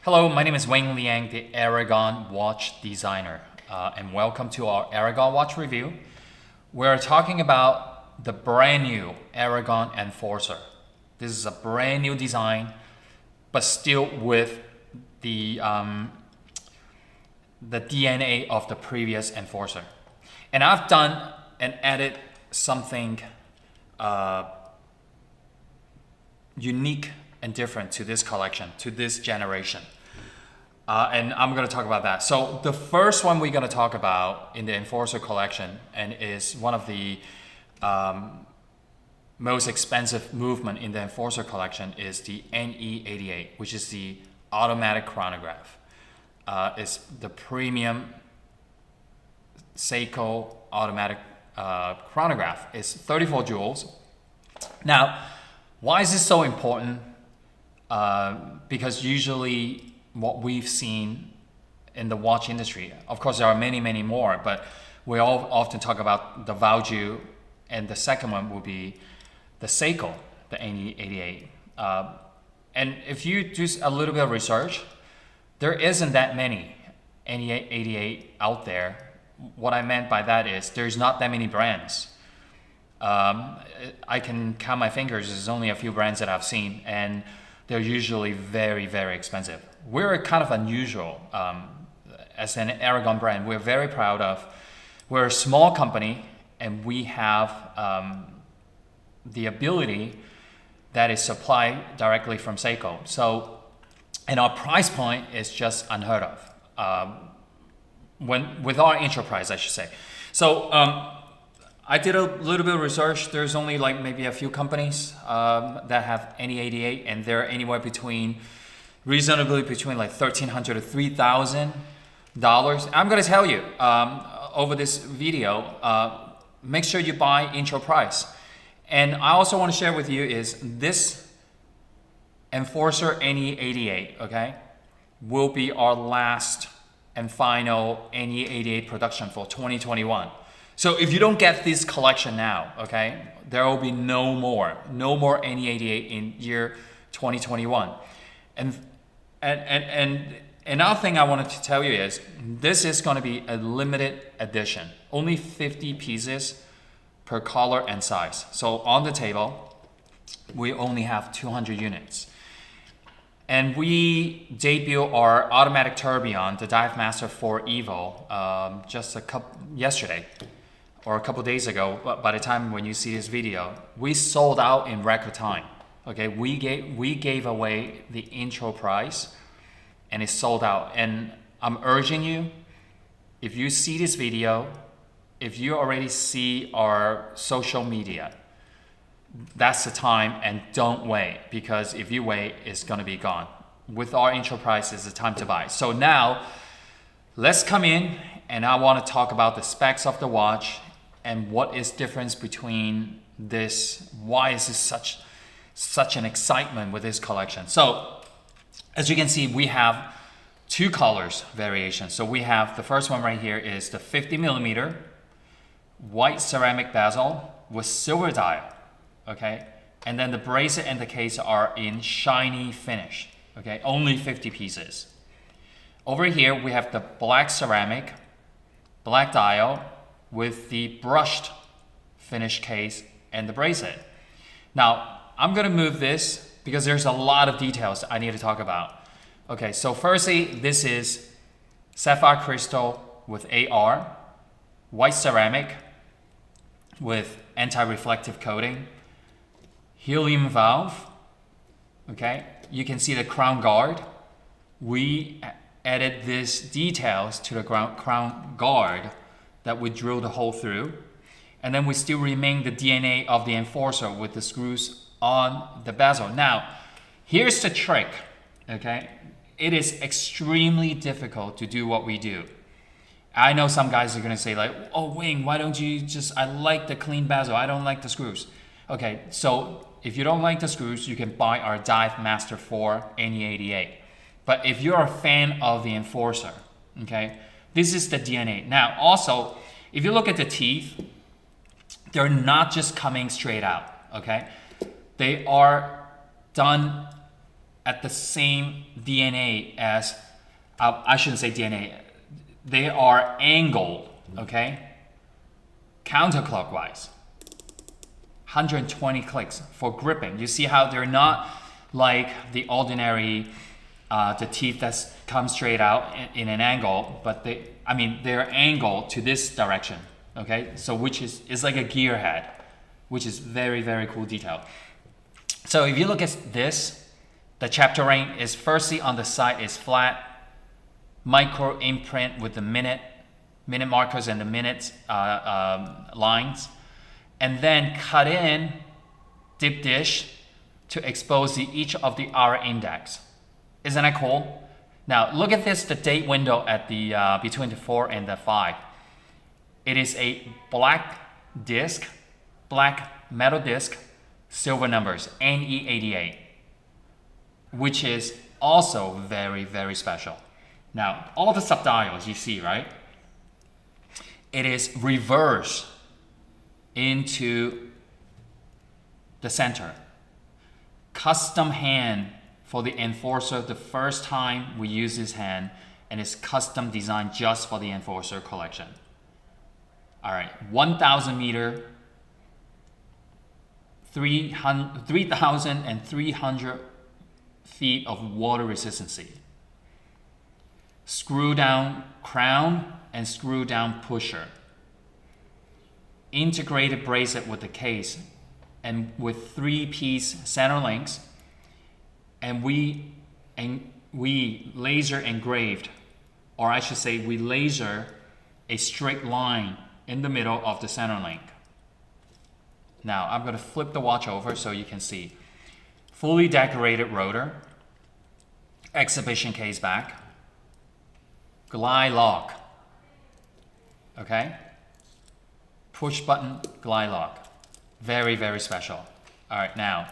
Hello, my name is Wayne Liang, the Aragon watch designer, and welcome to our Aragon watch review. We're talking about the brand new Aragon Enforcer. This is a brand new design, but still with the DNA of the previous Enforcer. And I've done and added something unique and different to this collection, to this generation. And I'm going to talk about that. So the first one we're going to talk about in the Enforcer collection, and is one of the most expensive movement in the Enforcer collection, is the NE88, which is the automatic chronograph. It's the premium Seiko automatic chronograph. It's 34 joules. Now, why is this so important? Because usually what we've seen in the watch industry, of course there are many more, but we all often talk about the Valjoux, and the second one will be the Seiko, the NE88. And if you do a little bit of research, there isn't that many NE88 out there. What I meant by that is there's not that many brands. I can count my fingers. There's only a few brands that I've seen, and they're usually very expensive. We're kind of unusual as an Aragon brand. We're very proud of. We're a small company, and we have the ability that is supplied directly from Seiko. So, and our price point is just unheard of. With our intro price, I should say. So. I did a little bit of research. There's only like maybe a few companies that have NE88, and they're anywhere reasonably between like $1,300 to $3,000. I'm gonna tell you over this video, make sure you buy intro price. And I also want to share with you is this Enforcer NE88, okay, will be our last and final NE88 production for 2021. So if you don't get this collection now, okay, there will be no more NE88 in year 2021. And another thing I wanted to tell you is this is going to be a limited edition, only 50 pieces per color and size. So on the table, we only have 200 units. And we debut our automatic tourbillon, the Dive Master 4 Evo, just yesterday. Or a couple days ago, but by the time when you see this video, we sold out in record time. Okay, we gave away the intro price, and it's sold out. And I'm urging you, if you see this video, if you already see our social media, that's the time, and don't wait, because if you wait, it's gonna be gone. With our intro price, it's the time to buy. So now, let's come in, and I want to talk about the specs of the watch and what is difference between this. Why is this such an excitement with this collection? So as you can see, we have two colors variations. So we have the first one right here is the 50mm white ceramic bezel with silver dial, okay? And then the bracelet and the case are in shiny finish, okay? Only 50 pieces. Over here we have the black ceramic, black dial with the brushed finish case and the bracelet. Now, I'm gonna move this because there's a lot of details I need to talk about. Okay, so firstly, this is sapphire crystal with AR, white ceramic with anti-reflective coating, helium valve, okay? You can see the crown guard. We added these details to the crown guard that we drill the hole through. And then we still remain the DNA of the Enforcer with the screws on the bezel. Now, here's the trick, okay? It is extremely difficult to do what we do. I know some guys are gonna say like, oh Wing, why don't you I like the clean bezel, I don't like the screws. Okay, so if you don't like the screws, you can buy our Dive Master 4 NE88. But if you're a fan of the Enforcer, okay, this is the DNA. Now, also, if you look at the teeth, they're not just coming straight out, okay? They are done at the same DNA as, I shouldn't say DNA, they are angled, okay, counterclockwise. 120 clicks for gripping. You see how they're not like the ordinary, the teeth that come straight out in an angle, but they're angled to this direction, okay? So which is like a gear head, which is very, very cool detail. So if you look at this, the chapter ring is firstly on the side is flat, micro imprint with the minute markers and the minutes lines, and then cut in deep dish to expose each of the hour index. Isn't that cool? Now look at this, the date window at the between the 4 and the 5. It is a black disc, black metal disc, silver numbers, NE88, which is also very, very special. Now, all the subdials you see, right? It is reversed into the center. Custom hand for the Enforcer. The first time we use this hand, and it's custom designed just for the Enforcer collection. All right, 1,000 meter, 3,300 feet of water resistancy. Screw down crown and screw down pusher. Integrated bracelet with the case and with 3-piece center links, and we laser engraved, or I should say we laser a straight line in the middle of the center link. Now I'm going to flip the watch over so you can see. Fully decorated rotor, exhibition case back, glide lock, okay? Push button glide lock, very, very special. All right, now,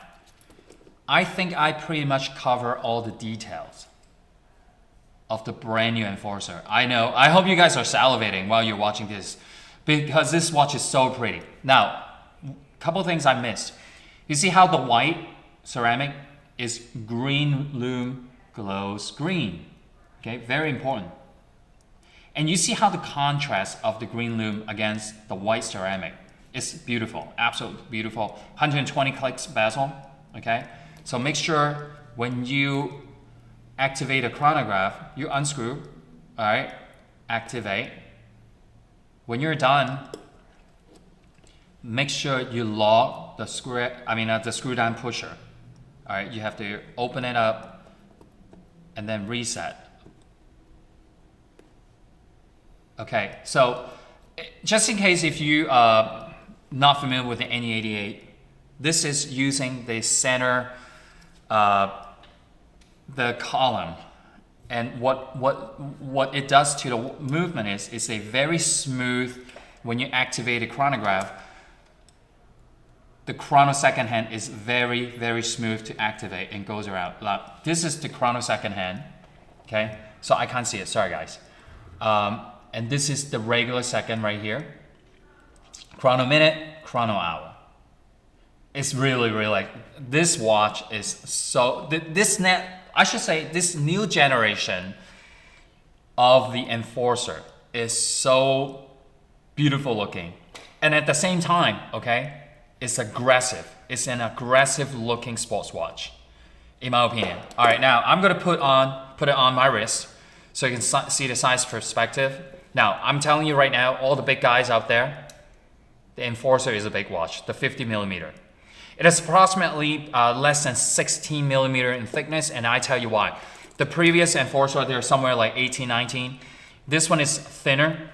I think I pretty much cover all the details of the brand new Enforcer. I know, I hope you guys are salivating while you're watching this because this watch is so pretty. Now, a couple things I missed. You see how the white ceramic is green lume glows green, okay, very important. And you see how the contrast of the green lume against the white ceramic is beautiful, absolutely beautiful. 120 clicks bezel, okay? So make sure when you activate a chronograph, you unscrew, all right? Activate. When you're done, make sure you lock the screw down pusher. All right, you have to open it up and then reset. Okay, so just in case if you are not familiar with the NE88, this is using the center, the column, and what it does to the movement is a very smooth. When you activate a chronograph, the chronosecond hand is very, very smooth to activate and goes around. This is the chronosecond hand, okay? So I can't see it, sorry guys. And this is the regular second right here. Chrono minute, chrono hour. It's really, really like, this watch is so, this new generation of the Enforcer is so beautiful looking. And at the same time, okay, it's aggressive. It's an aggressive looking sports watch, in my opinion. All right, now I'm gonna put it on my wrist so you can see the size perspective. Now, I'm telling you right now, all the big guys out there, the Enforcer is a big watch, the 50 millimeter. It is approximately less than 16 millimeter in thickness, and I tell you why. The previous Enforcer, they're somewhere like 18, 19. This one is thinner.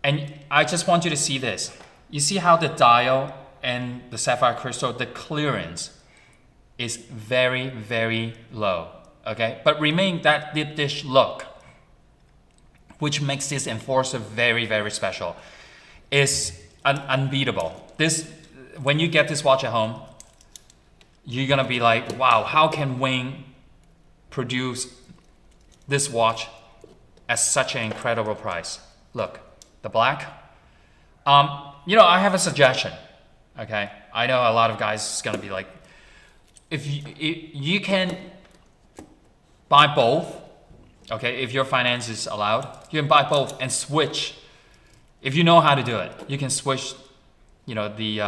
And I just want you to see this. You see how the dial and the sapphire crystal, the clearance is very, very low, okay? But remain that deep dish look, which makes this Enforcer very, very special. It's unbeatable. This, when you get this watch at home, you're gonna be like, wow, how can Wing produce this watch at such an incredible price? Look, the black. You know, I have a suggestion, okay? I know a lot of guys is gonna be like, if you can buy both. Okay, if your finance is allowed, you can buy both and switch. If you know how to do it, you can switch, the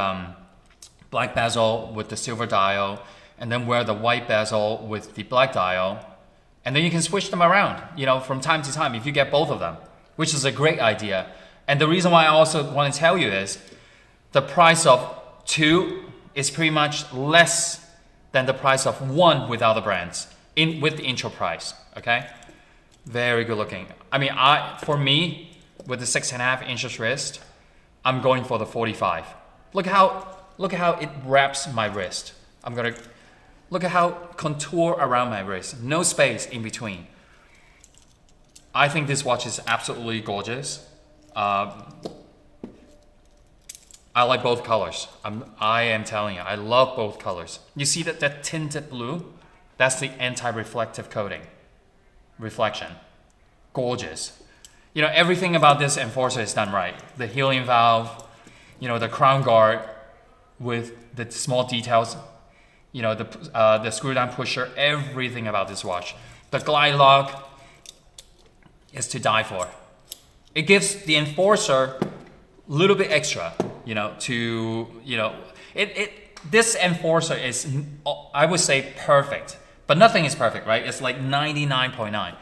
black bezel with the silver dial, and then wear the white bezel with the black dial, and then you can switch them around, from time to time if you get both of them, which is a great idea. And the reason why I also want to tell you is the price of 2 is pretty much less than the price of 1 with other brands with the intro price. Okay, very good looking. I mean, for me with the 6.5 inches wrist, I'm going for the 45. Look at how it wraps my wrist. Look at how contour around my wrist. No space in between. I think this watch is absolutely gorgeous. I like both colors. I am telling you, I love both colors. You see that tinted blue? That's the anti-reflective coating. Reflection. Gorgeous. Everything about this Enforcer is done right. The helium valve, the crown guard with the small details, the screw down pusher, everything about this watch. The glide lock is to die for. It gives the Enforcer a little bit extra, this Enforcer is, I would say, perfect, but nothing is perfect, right? It's like 99.9.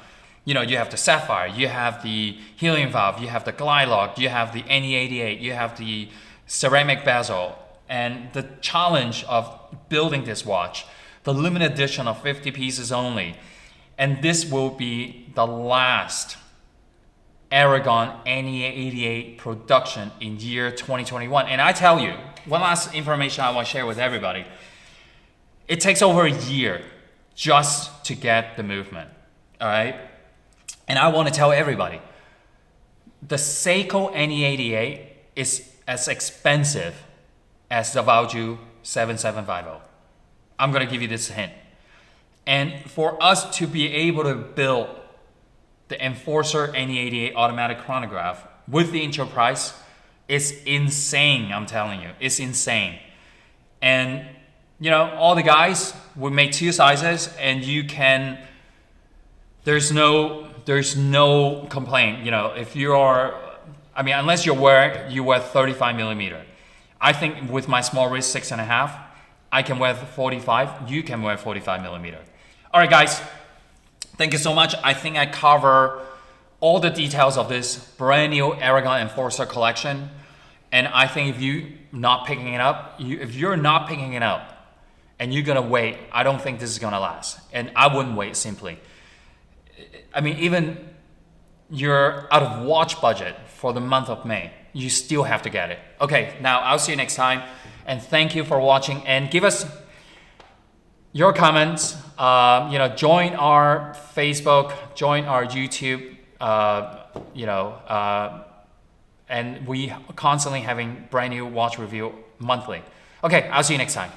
You have the Sapphire, you have the helium valve, you have the glide lock, you have the NE88, you have the ceramic bezel, and the challenge of building this watch, the limited edition of 50 pieces only, and this will be the last Aragon NE88 production in year 2021. And I tell you, one last information I want to share with everybody. It takes over a year just to get the movement, all right? And I want to tell everybody, the Seiko NE88 is as expensive as the Valjoux 7750. I'm going to give you this hint. And for us to be able to build the Enforcer NE88 automatic chronograph with the intro price is insane, I'm telling you. It's insane. And, all the guys, we make 2 sizes, and you can, there's no complaint. If you are, unless you wear 35 millimeter. I think with my small wrist 6.5, I can wear 45, you can wear 45 millimeter. All right, guys. Thank you so much. I think I cover all the details of this brand new Aragon Enforcer collection. And I think if you're not picking it up and you're gonna wait, I don't think this is gonna last. And I wouldn't wait simply. Even you're out of watch budget for the month of May, you still have to get it. Okay, now I'll see you next time. And thank you for watching, and give us your comments, join our Facebook, join our YouTube, and we constantly having brand new watch review monthly. Okay, I'll see you next time.